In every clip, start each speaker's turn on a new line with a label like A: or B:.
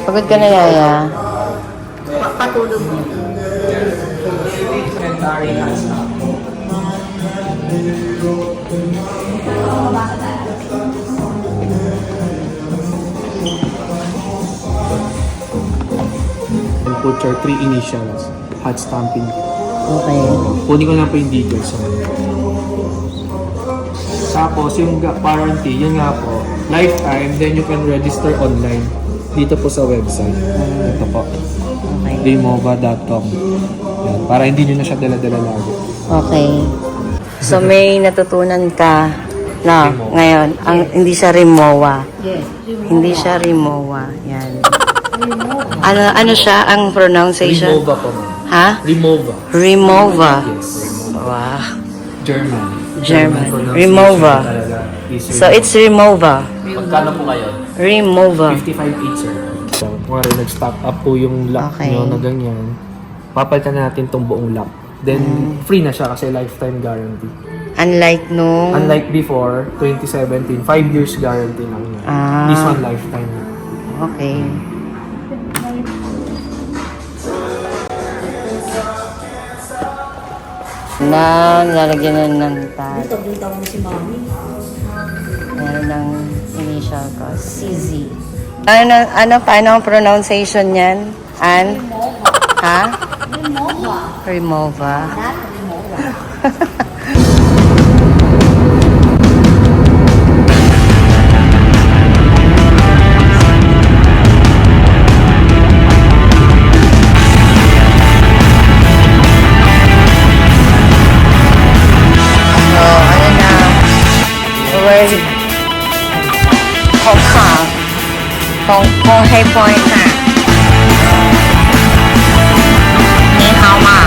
A: Pagod ka na, Yaya.
B: Patulog mo.
C: And put your 3 initials. Hot stamping.
A: Okay.
C: Kunin ko lang po yung details. Tapos yung warranty, yun nga po, lifetime, then you can register online dito po sa website. Ito po.
A: Okay.
C: Remova.com. Yan, para hindi nyo na siya dala-dala lagi.
A: Okay. So may natutunan ka na
C: Rimowa.
A: ngayon. Hindi siya Rimowa.
B: Yes.
A: Hindi siya Rimowa. Yan. Ano siya ang pronunciation?
C: Remova po, ma'am.
A: Ha?
C: Remova.
A: Remova.
C: Yes.
A: Wow.
C: German.
A: German.
C: pronunciation
A: Remova.
C: talaga is
A: So it's Remova.
C: Magkano po kayo?
A: Remova.
C: 55 each, sir. So, kung nag-stock up po yung lock
A: Okay.
C: nyo na ganyan, papalitan na natin tong buong lock. Then, free na siya kasi lifetime guarantee.
A: Unlike nung...
C: Unlike before, 2017, 5 years guarantee lang niya.
A: Ah.
C: This one, lifetime.
A: Okay. Lalagyan na ng tag.
B: Dito mo si Mami.
A: Meron ng initial ko. CZ. Paano ang pronunciation niyan? Ha?
B: Remova.
A: Remova.
B: Not Remova.
A: So, ano na? Where's Hong Kong? Hong Kong Hey Point na. Ni hao ma.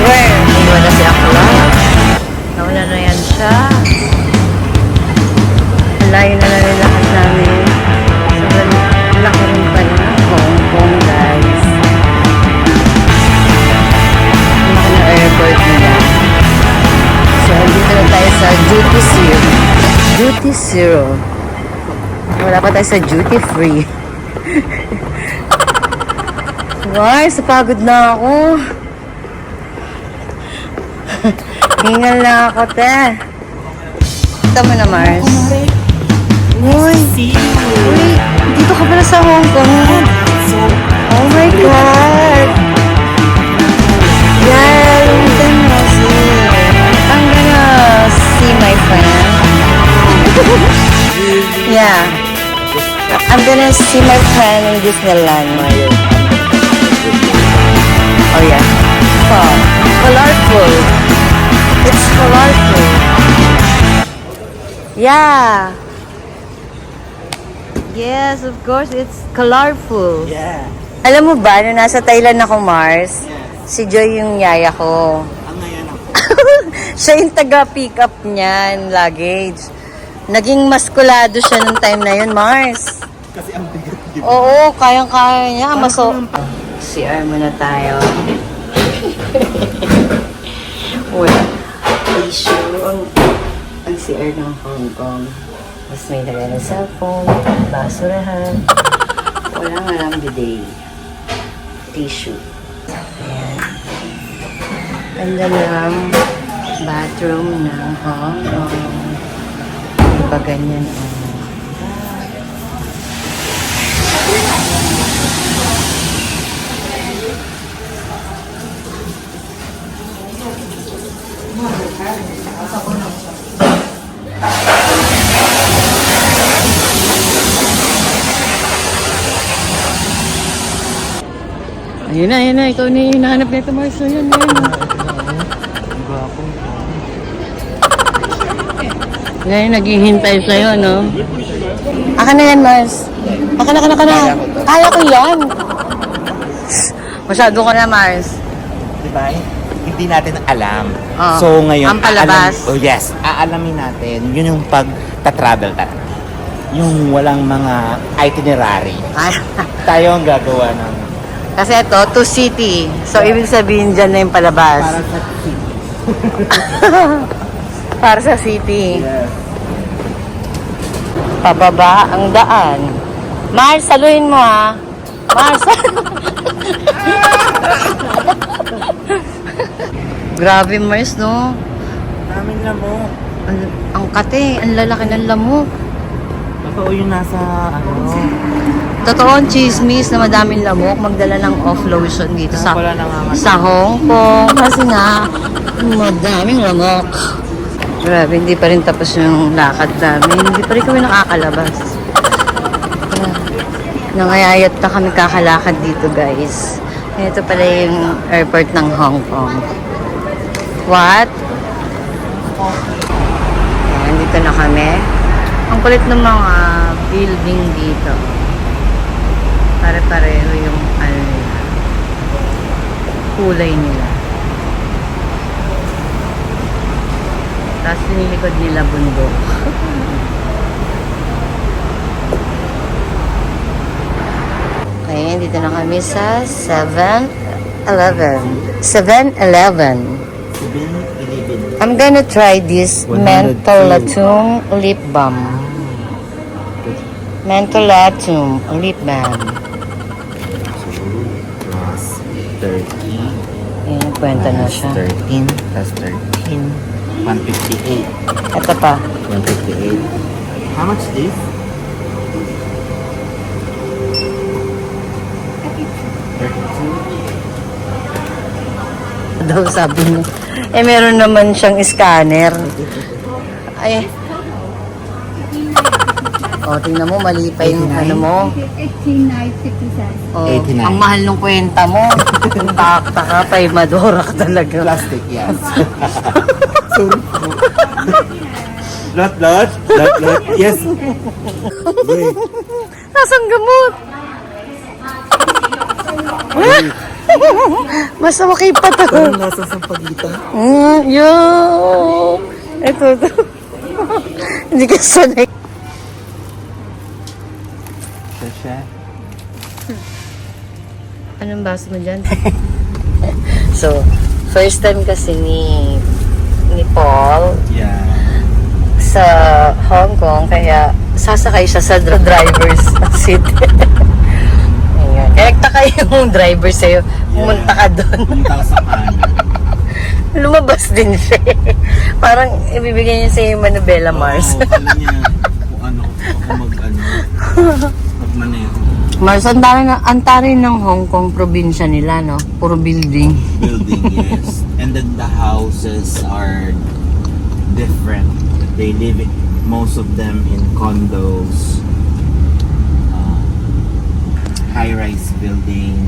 A: Where? Iwan na si Akla. Nauna na yan siya. Layo na lang yung lakas namin. Sobrang laki rin pala. Hong Kong, guys. Laki ng airport nila. So, dito na tayo sa Duty Zero. Duty Zero. Wala pa tayo sa Duty Free. Mars, pagod na ako. Hingal na ako, te. Kita mo na, Mars. Uy, dito ka pala sa Hong Kong. Oh my God. Yeah, long time no see. I'm gonna see my friend. Yeah. I'm gonna see my friend in Disneyland. Oh yeah. Oh, colorful. It's colorful. Yeah. Yes, of course, it's colorful.
D: Yeah.
A: Alam mo ba, nung nasa Thailand ako, Mars, si Joy yung yaya ko.
D: Ang ngayon ako.
A: Siya yung taga-pick up niyan, luggage. Naging maskulado siya nung time na yun, Mars.
D: Kasi ang bigat.
A: Oo, kayang-kaya niya. CR muna tayo. Wala. Issue ang CR ng Hong Kong. Mas may lagay ng cellphone, basurahan. Wala nga lang bidet. Tissue. Ayan. Ganda lang bathroom ng Hong Kong. Iba ganyan. Ayun na. Ikaw na yung hinahanap nito, Mars. Ayun. Yan, naghihintay sa'yo, no? Aka na yan, Mars. Aka na. Kaya ko yan. Masyado ka na, Mars.
D: Diba? Hindi natin alam.
A: Oo.
D: So ngayon,
A: Ang palabas.
D: yes, aalamin natin. Yun yung pag-travel tayo. Yung walang mga itinerary. Tayo ang gagawa ng
A: Kasi ito, to city. So, ibig sabihin dyan na yung palabas.
D: para sa city.
A: Para sa city.
D: Yes.
A: Pababa ang daan. Mars, saluhin mo ha. Mars. Grabe Mars, no?
D: Daming lamok.
A: Ang kate, ang lalaki ng lamok.
D: Totoo yung nasa,
A: Totoo ang chismis na madaming lamok. Magdala ng off lotion dito sa
D: wala nangangagat.
A: sa Hong Kong. Kasi nga, madaming lamok. Grabe, hindi pa rin tapos yung lakad namin. Hindi pa rin kami nakakalabas. Nangayayat na kami kakalakad dito, guys. Ito pala yung airport ng Hong Kong. What? Ayan, dito na kami. Ang kulit ng mga building dito. Pare-pareho yung ano nila. Kulay nila. Tapos nilikod nila bundok. Okay, dito na kami sa 7-Eleven. 7-Eleven. I'm gonna try this
D: 102.
A: Mentholatum lip balm. Mentholatum lip balm.
D: Plus 30.
A: Ayan, kwenta na siya.
D: 13 plus 13. 158.
A: Ito pa.
D: 158. How much this?
A: Daw sabi mo. Eh, meron naman siyang scanner. Ay. O, tingnan mo, mali pa yung ano mo.
B: 18,950
A: O,
D: 89.
A: ang mahal ng kwenta mo. Takta ka, Madora ka talaga.
D: Plastic, yes. Sorry po. Lot. Yes. Wait.
A: Nasaan gamot? Mas okay pa to.
D: Parang nasa sampagitan.
A: Yo! Ito. Hindi ka sanay.
D: Siya.
A: Anong baso mo dyan? So, first time kasi ni Paul
D: Yeah.
A: sa Hong Kong, kaya sasakay siya sa driver's seat. Ayan. Kaya nagtaka yung driver sa'yo, pumunta ka doon.
D: Pumunta ka sa kanan.
A: Lumabas din siya. Parang ibibigay niya sa'yo yung Manubela Mars.
D: Oo, alam niya kung ano, ako magmaneho.
A: Mars, ang tari ng Hong Kong probinsya nila, no? Puro building.
D: Building, yes. And then the houses are different. They live most of them in condos, high-rise building.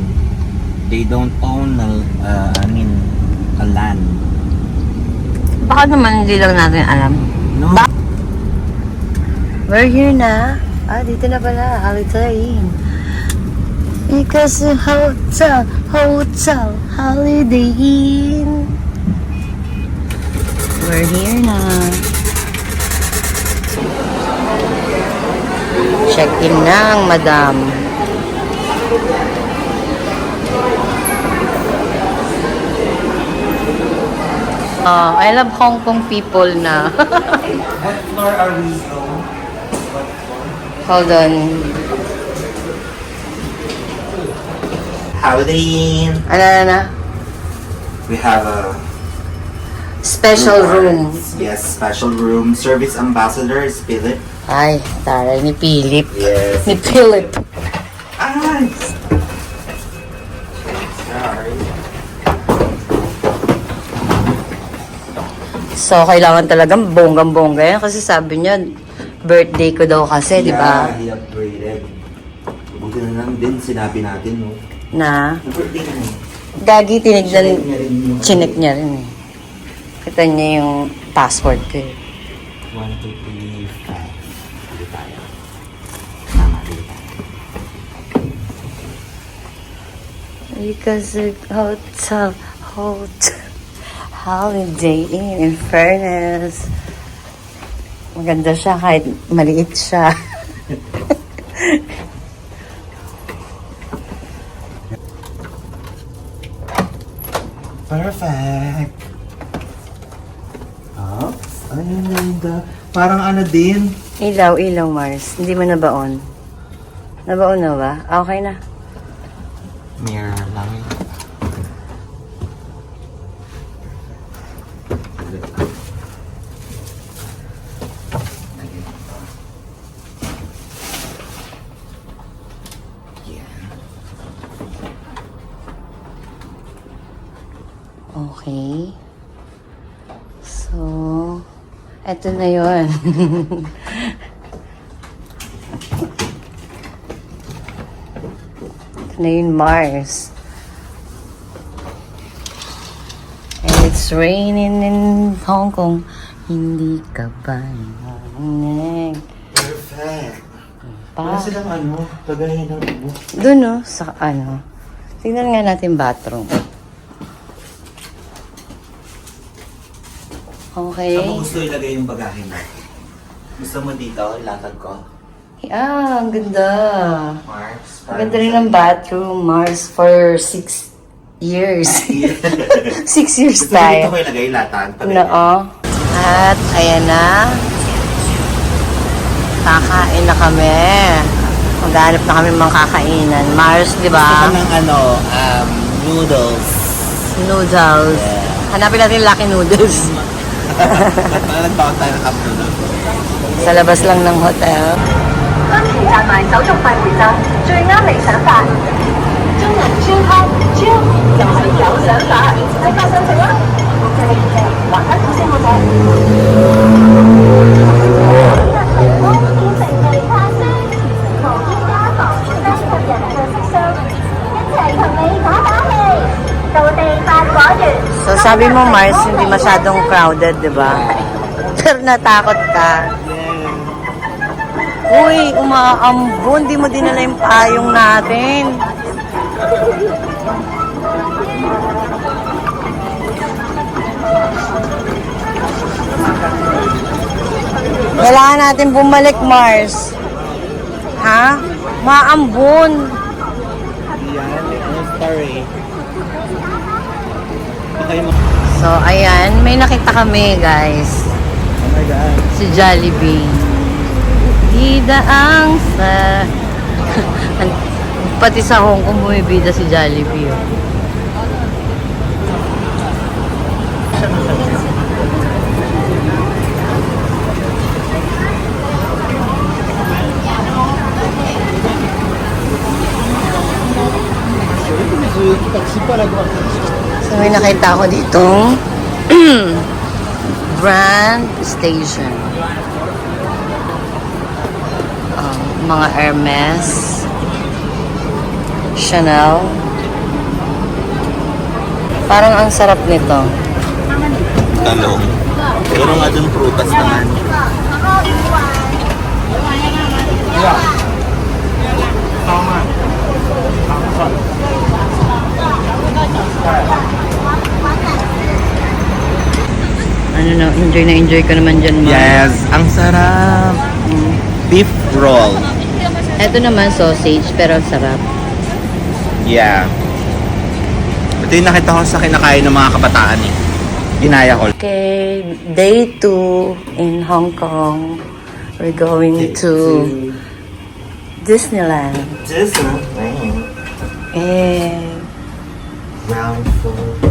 D: They don't own a land.
A: Baka naman hindi lang natin alam.
D: No.
A: We're here na. Dito na pala. Holiday Inn. Because hotel, Holiday Inn. We're here na. Check-in na ang madam. I love Hong Kong people na.
D: What floor are we on?
A: Hold on.
D: Holiday Inn.
A: Ano?
D: We have a
A: Special room.
D: Yes, special room. Service ambassador is Philip.
A: Ay, taray ni Philip.
D: Yes.
A: Ni Philip.
D: Ah! Sorry.
A: So, kailangan talagang bonggang-bongga yan. Kasi sabi niya, birthday ko daw kasi, di ba?
D: Yeah, he upgraded. Buti na lang din, sinabi natin, no?
A: Na,
D: Birthday na.
A: Gagi, tinignan,
D: Chinek niya rin yung-
A: chinek niya rin eh. Kita niya yung password ko eh.
D: 1, 2, 3, 5. Dili tayo. Tama, dili tayo.
A: Because hotel, Holiday Inn, in fairness. Maganda siya kahit maliit siya.
D: Perfect. Oops. Ayun, ganda. Parang ano din.
A: Ilaw, Mars. Hindi mo na ba on? Nabaon na ba? Okay na.
D: Mirror lang.
A: Okay. So, eto na yun. Ito na yun, Mars. And it's raining in Hong Kong. Hindi ka ba narinig?
D: Perfect.
A: Pa.
D: silang kagaya ng ibo.
A: Doon, no? Sa ano. Tingnan nga natin bathroom. Okay.
D: Saan mo gusto ilagay yung bagahe mo? Gusto mo dito, ilatag ko?
A: Ah, ang ganda.
D: Mars.
A: Ang ganda rin ng bathroom, Mars, for 6 years. 6 years
D: Gusto mo dito
A: tayo.
D: ko ilagay, ilatag?
A: Oo. At ayan na. Kakain na kami. Maghanap na kami mga kakainan. Mars, di
D: Gusto
A: ba?
D: ko ng noodles.
A: Noodles.
D: Yeah.
A: Hanapin natin Lucky Noodles.
D: Nagbaon tayo ng cup noodles.
A: Sa labas lang ng hotel.
E: 當前站埋手續快回站，最啱你想法。中銀超開超就係有想法，即刻申請啦！還得先冇錯。日光變成微化霜，無添加防酸單吸引嘅色素，一齊同你打打氣，到地發果園。
A: So sabi mo, Mars, hindi masyadong crowded, di ba? Pero natakot ka. Uy, umaambon. Di mo dinala yung payong natin. Kailangan natin bumalik, Mars. Ha? Maambon.
D: Yan, story.
A: So, ayan. May nakita kami, guys.
D: Oh my God.
A: Si Jollibee. Didaang sa... Pati sa Hong Kong bumibida si Jollibee. Oh. So may nakita ako ditong brand station. Mga Hermes, Chanel. Parang ang sarap nito.
D: Talong. Pero nga dun prutas naman.
A: Ano na enjoy ko naman dyan, Mars.
D: Yes, ang sarap. Beef roll.
A: Ito naman sausage, pero ang sarap.
D: Yeah. Ito yung nakita ko sa kinakain ng mga kabataan eh. Ginaya ko.
A: Okay, day 2 in Hong Kong. We're going to Disneyland.
D: Disneyland.
A: And
D: Ground floor.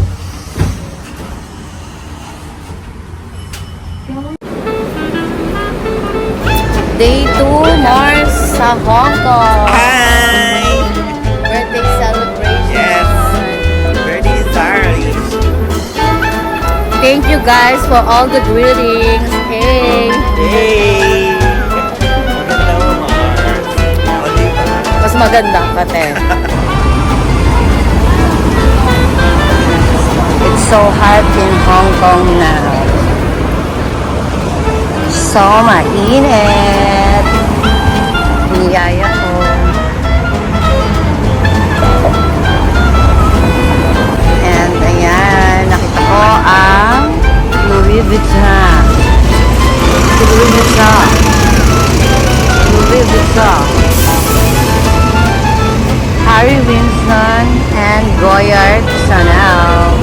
A: day 2, Mars, sa Hong Kong.
D: Hi!
A: Birthday celebration.
D: Yes. Birthday party.
A: Thank you guys for all the greetings. Hey!
D: Hey! Maganda mo, Mars. O, diba?
A: Mas maganda pati. It's so hot in Hong Kong now. So mainit. Niyaya ko. And ayan, nakita ko ang Louis Vuitton. Louis Vuitton. Louis Vuitton. Harry Winston and Goyard Chanel.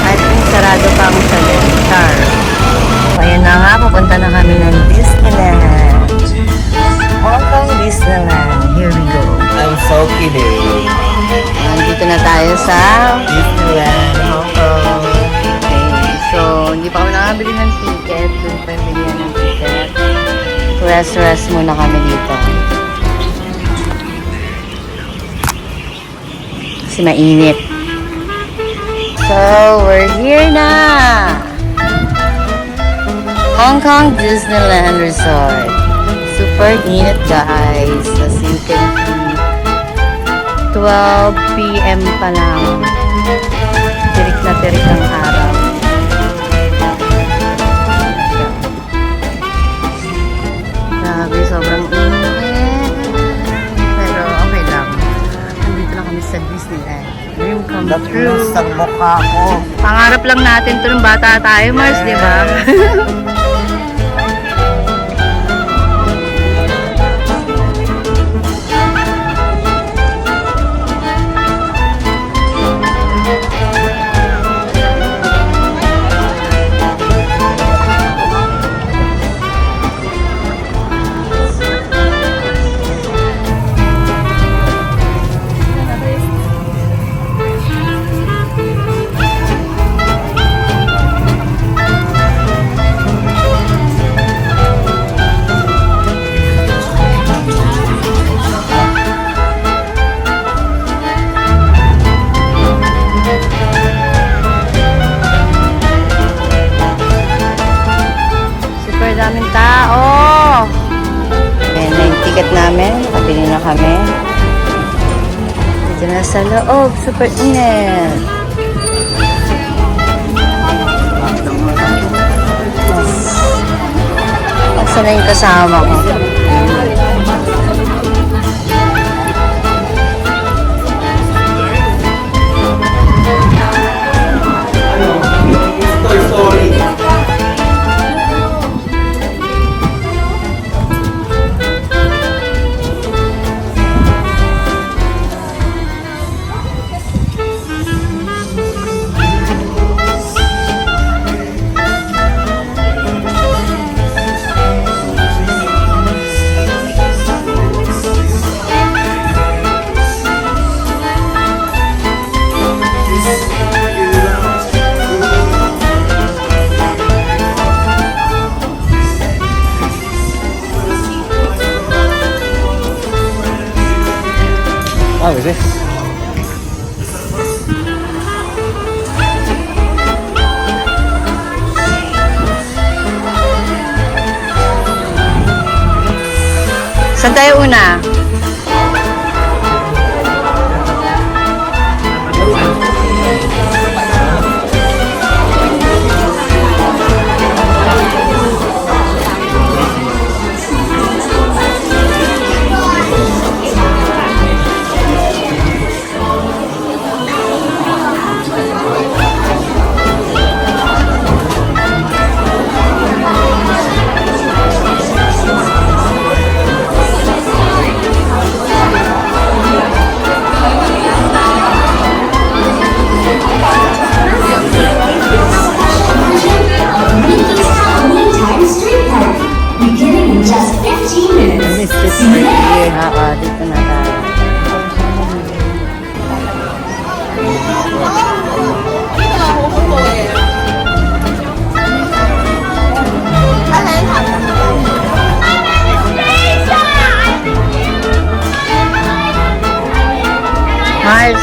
A: At ang sarap Jerusalem. Char. So, ayan na nga, pupunta na kami ng Disneyland. Hong Kong Disneyland. Here we go.
D: I'm so kidding.
A: Nandito na tayo sa
D: Disneyland, Hong Kong.
A: okay. So, hindi pa kami nakabili ng ticket. Doon pa yung bilihan ng ticket. Rest muna kami dito. Kasi mainit. So, we're here na! Hong Kong Disneyland Resort. Super init, guys. As you can see, 12 p.m. pa lang. Tirik na tirik ang araw. Grabe, sobrang init. Pero okay lang. Nandito lang kami sa Disneyland. Dream come true.
D: Sa mukha ko.
A: Pangarap lang natin to nung bata tayo, Mars, di ba? Super daming tao. Ayan na yung ticket namin. Nakabili na kami. Dito na sa loob. Super init. Saan na yung kasama ko?
D: Toy Story.
C: Wow, is this?
A: Saan tayo una?
E: Beginning in just 15 minutes.
A: Dito na tayo. Mars.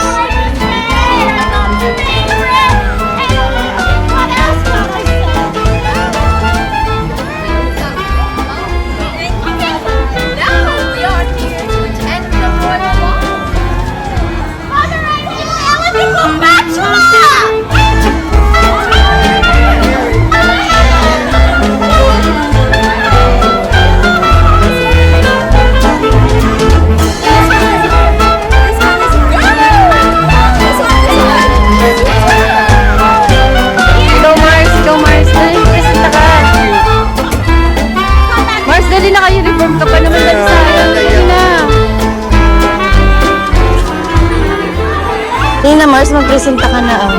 A: Tingnan, Mars, magpresenta ka na.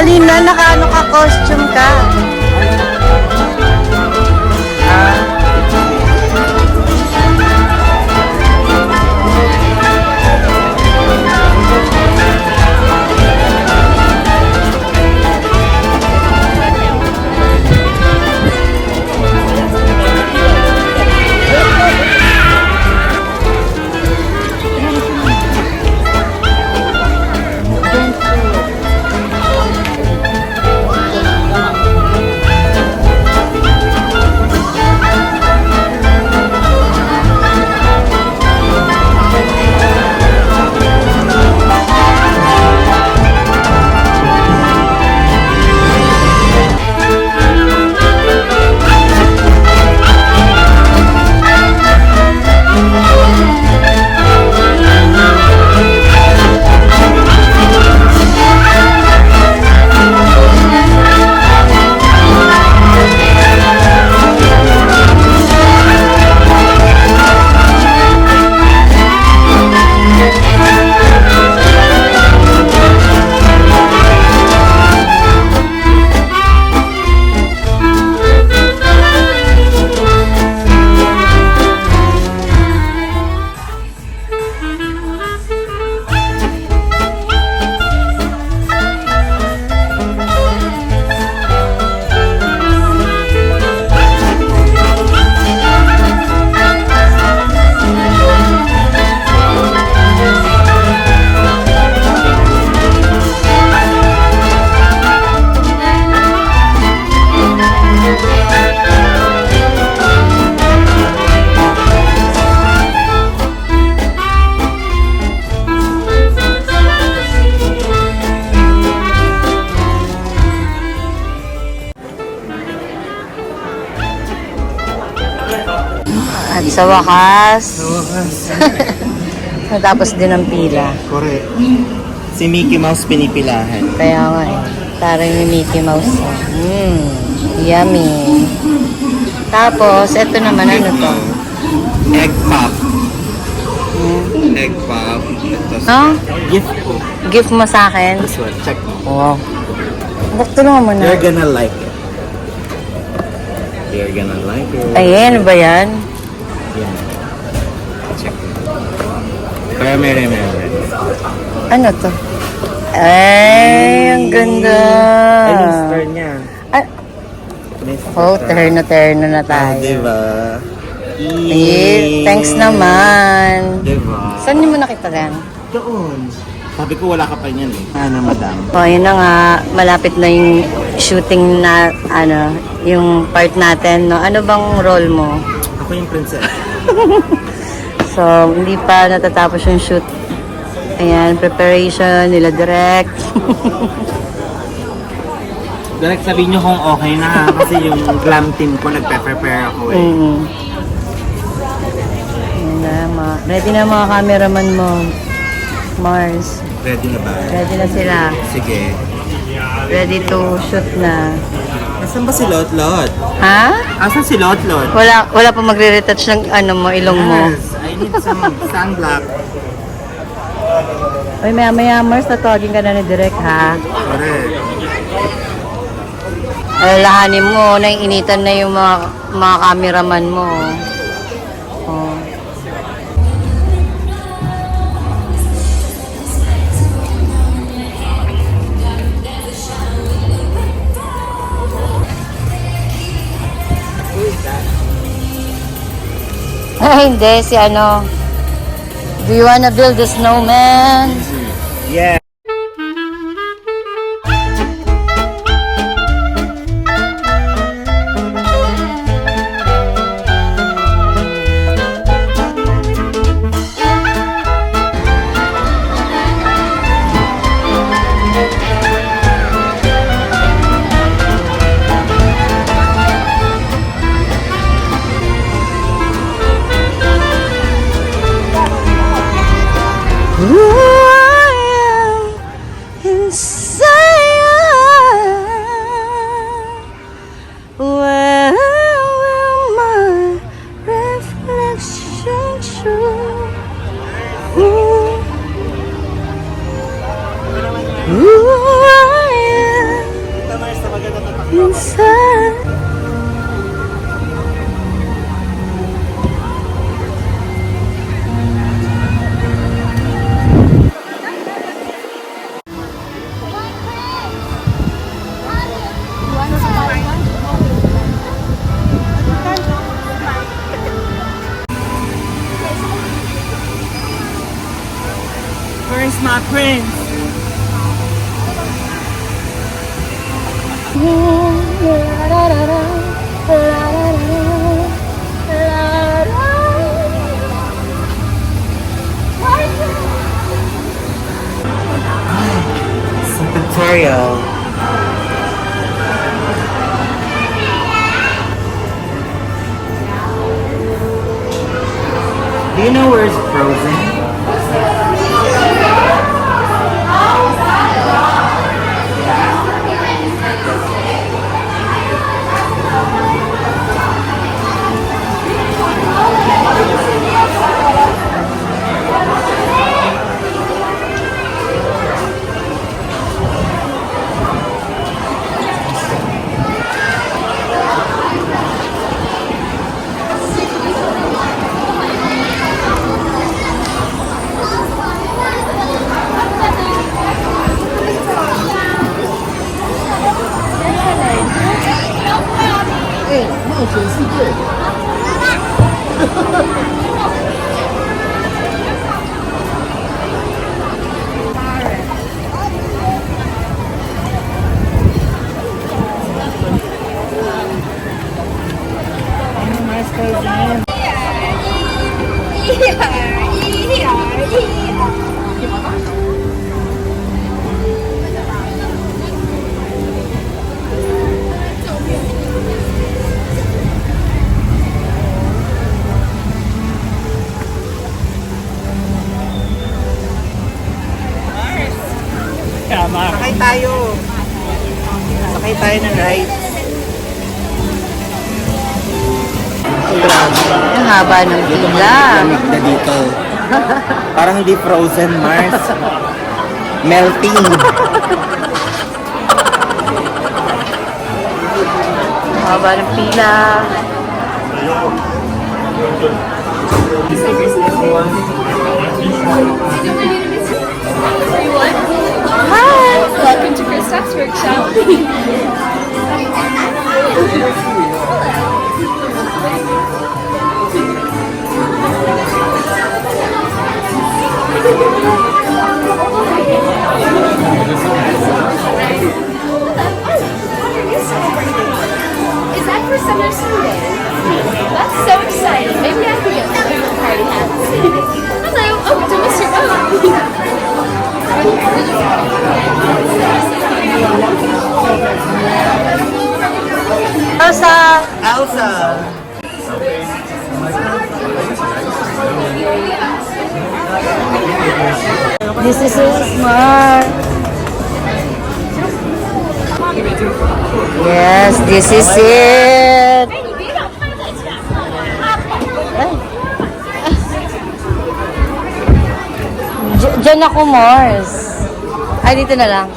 A: Kanina naka-ano ka, costume ka. At sa wakas, natapos din ang pila.
D: Correct. Si Mickey Mouse pinipilahan.
A: Kaya nga eh. Taray ni Mickey Mouse. Yummy. Tapos, eto naman, ano to?
D: Egg pop. Egg pop. Ito.
A: Huh?
D: Gift ko.
A: Gift mo sa akin?
D: This one. Check mo.
A: Wow. Tulungan mo na.
D: You're gonna like it. You're gonna like it.
A: Ay, ano ba yan?
D: Yan. Check mo. Kaya meron.
A: Ano to? Ay, ang ganda.
D: Ay, yung star niya.
A: Ah, oh, terno na tayo.
D: Diba?
A: Eh, thanks naman.
D: Diba?
A: Saan niyo mo nakita yan?
D: Doon. Sabi ko wala ka pa niyan eh. Ano, madam?
A: O, yun na nga. Malapit na yung shooting na, yung part natin, no? Ano bang role mo?
D: Ako yung princess.
A: So, hindi pa natatapos yung shoot. Ayan, preparation, nila direct.
D: Direct sabihin niyo kung okay na ha, kasi yung glam team ko nagpe-prepare ako eh.
A: Ayan na, ready na mga cameraman mo. Mars.
D: Ready na ba?
A: Ready na sila.
D: Sige.
A: Ready to shoot na.
D: Asan ba si Lot-Lot?
A: Ha?
D: Asan si Lot-Lot?
A: Wala pa magre-retouch ng ilong mo.
D: Yes, I need some sunblock.
A: Uy, maya Mars, tatawagin ka na ni Direk, ha?
D: Correct.
A: Alalahanin mo, naiinitan na yung mga cameraman mo. Oh. Ay, hindi, si ano. Do you wanna build a snowman?
D: Yeah.
A: Who I am
D: Prince! Some tutorial. Do you know where's Frozen? Sakay tayo. Sakay tayo ng ride.
A: Grabe. Ang haba ng pila.
D: Lamig na dito. Parang hindi frozen, Mars. Melting.
A: Ang haba ng pila.
B: Hi! Welcome to Kristoff's workshop. Is that for summer Sunday? That's so exciting. Maybe I could get one of your party hats. Hello. Oh, to Mr.
A: Elsa!
D: Elsa!
A: This is so smart. Yes, this is it. Diyan ako, Mars. Ay, dito na lang.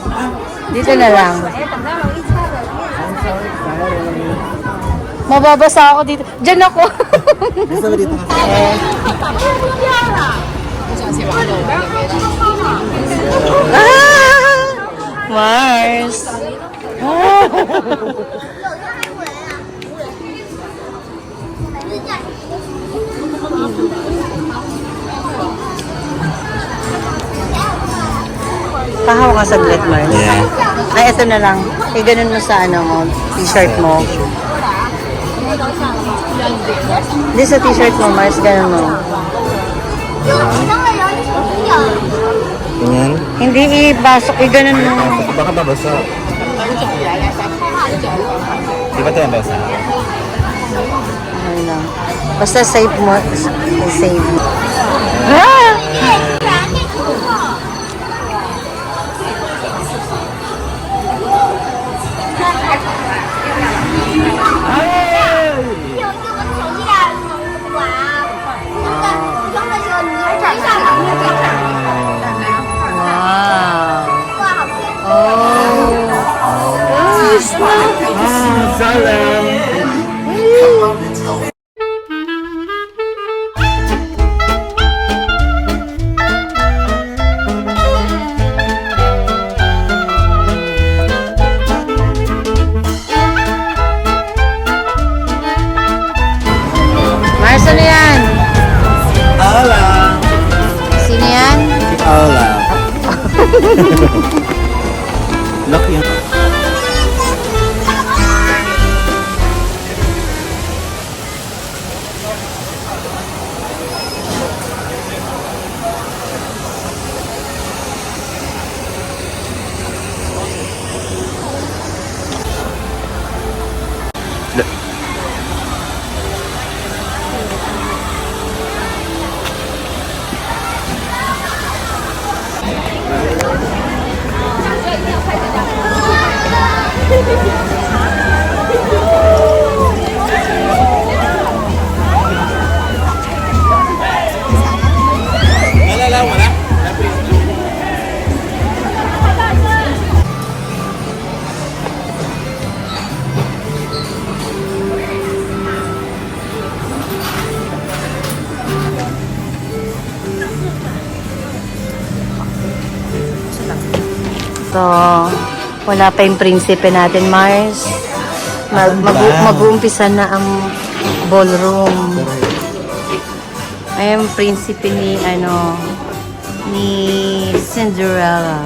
A: Dito na lang. Mababasa ako dito. Diyan ako.
D: Gusto mo dito nga?
A: Mars. Pahaw ka saglit, Mars.
D: Yeah.
A: Ay, ito na lang. Eh, ganun mo sa ano mo, t-shirt mo. Hindi sa t-shirt mo, Mars, ganun mo.
D: Ganyan?
A: Hindi ibasok, ganun mo.
D: Baka babasa. Di ba ito yung basa?
A: Ano lang. Basta save mo. Save mo. Ah! Wow. Oh.
D: Salam!
A: Mars, ano yan?
D: Hola!
A: Sino yan?
D: Hola!
A: So, wala pa yung prinsipe natin, Mars. Mag-uumpisa na ang ballroom. Ay, yung prinsipe ni, ni Cinderella.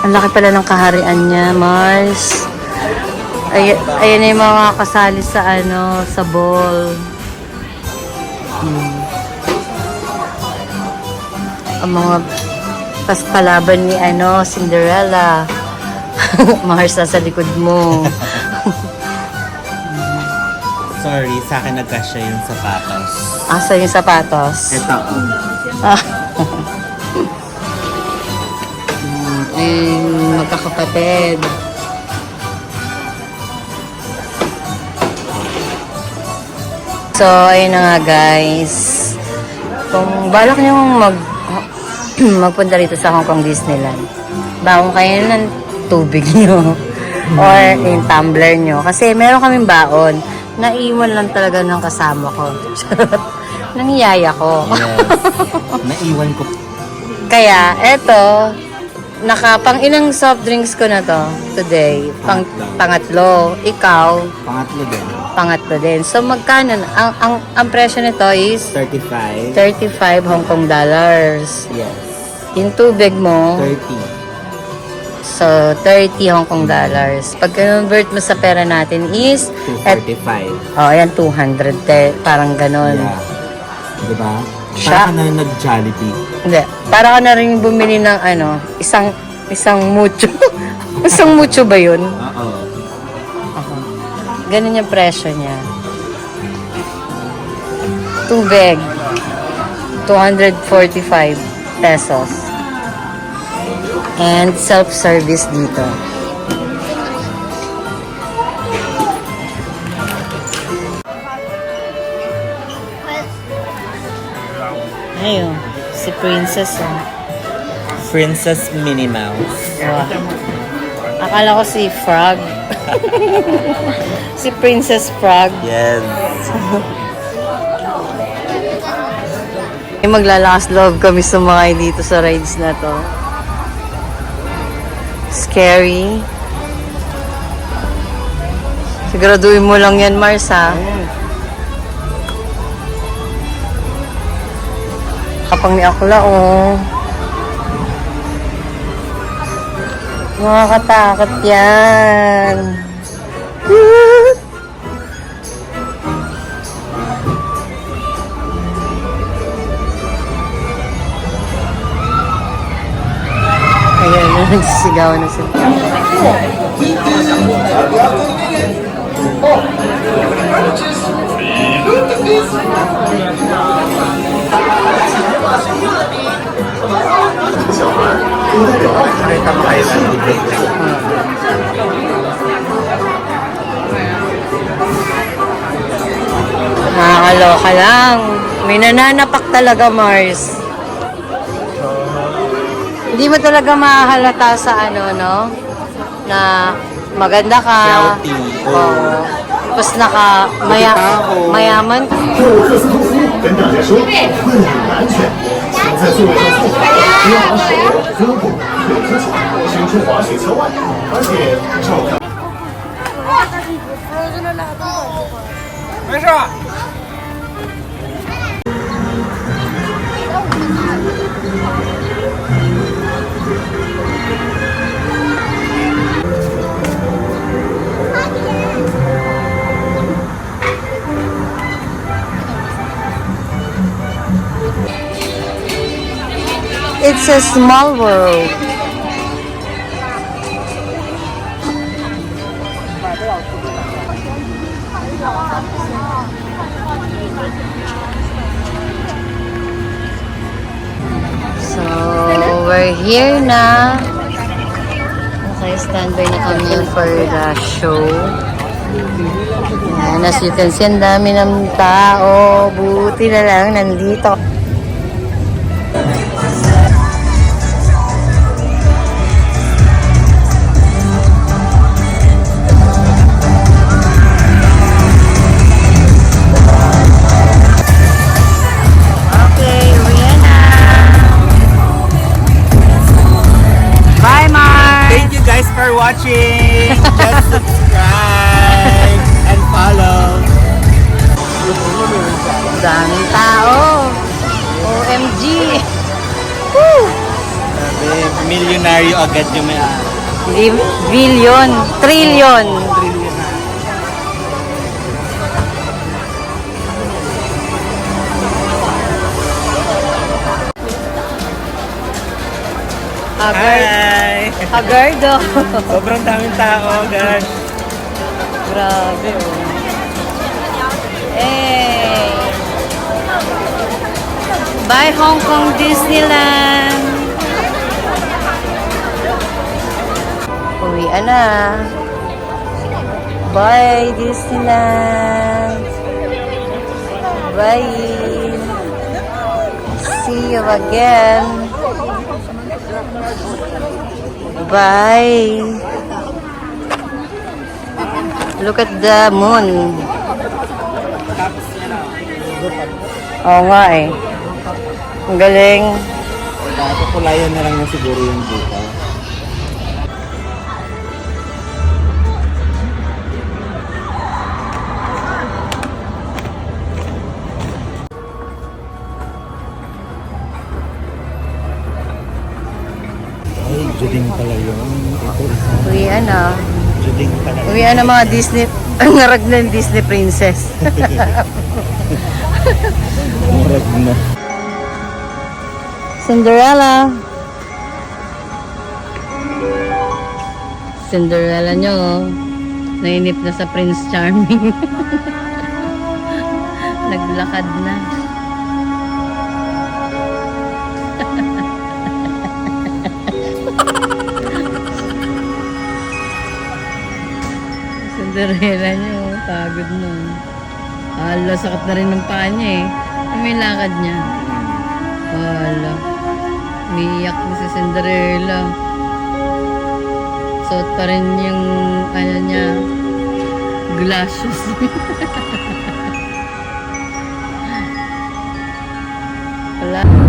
A: Ang laki pala ng kaharian niya, Mars. Ayan na yung mga kasali sa, sa ball. Ang mga paskalaban ni, Cinderella. Mars, nasa likod mo.
D: Sorry, sa akin nagkasya yung sapatos.
A: Asa yung sapatos?
D: Ito.
A: Ah. Ay, magkakapatid. So, ayun na nga guys. Kung balak nyo magpunta rito sa Hong Kong Disneyland, baon kayo ng tubig nyo or yung tumbler nyo. Kasi meron kaming baon. Naiwan lang talaga ng kasama ko. Nangyaya ko.
D: Yes. Naiwan ko.
A: Kaya, eto, pang ilang soft drinks ko na to today. Pangatlo. Ikaw,
D: Pangatlo din.
A: pangatlo din. So, magkano? Ang presyo nito is
D: 35.
A: 35 Hong Kong dollars.
D: Yes.
A: Yung tubig mo,
D: 30.
A: so 30 Hong Kong dollars. Pag convert mo sa pera natin is,
D: 245.
A: ayan, 200. Parang ganon.
D: Yeah. Diba?
A: Siya-
D: Para ka na nag-Jollibee.
A: Hindi. Para ka na rin bumili ng isang mucho. Isang mucho ba yun?
D: Oo.
A: Ganun yung presyo niya. Tubig. 245 pesos. And self-service dito. Ayun. Si Princess, oh.
D: Princess Minnie Mouse.
A: Wow. Akala ko si Frog. Si Princess Frog.
D: Yes.
A: Maglalakas loob kami sumakay dito sa rides na to. Scary. Siguraduhin mo lang yan, Mars, ha? Kapang ni Akla, oh. Nakakatakot yan. Ayan, nagsisigaw na sila.
D: Nakita mo kayo ng tubig.
A: Nakakaloka lang. May nananapak talaga, Mars. Hindi mo talaga mahalata sa na maganda ka.
D: Healthy.
A: Oo. Tapos mayaman.
E: 跟大家说，困难安全，请在座位上坐好，不要把手、胳膊、腿支起，伸出滑雪车外，而且照看。
A: It's a small world. So, we're here na. Okay, standby na kami for the show. Yan, as you can see, ang dami ng tao. Buti na lang nandito. Okay, Rihanna.
D: for watching. Just subscribe and follow.
A: Daming tao. OMG. Woo!
D: Sabi, milyonaryo agad yung may
A: Billion. Trillion.
D: Hi!
A: Hagardo.
D: Sobrang daming tao, gosh.
A: Grabe, oh. Hey! Bye, Hong Kong Disneyland! Uwian na. Bye, Disneyland! Bye! See you again! Bye! Look at the moon. Oo nga eh. Ang galing.
D: Kakulayan na lang na siguro yung buka. Ay, Juding pala yun.
A: Uwian na.
D: Juding pala yun.
A: Uwian na mga Disney. Ang ngarag na yung Disney princess.
D: Murag na.
A: Cinderella. Cinderella nyo. Nainip na sa Prince Charming. Naglakad na. Cinderella nyo. Pagod na. Hala, sakit na rin ng paa niya eh. May lakad niya. Hala. Umiiyak na si Cinderella. Suot pa rin yung ano niya, glasses. Wala.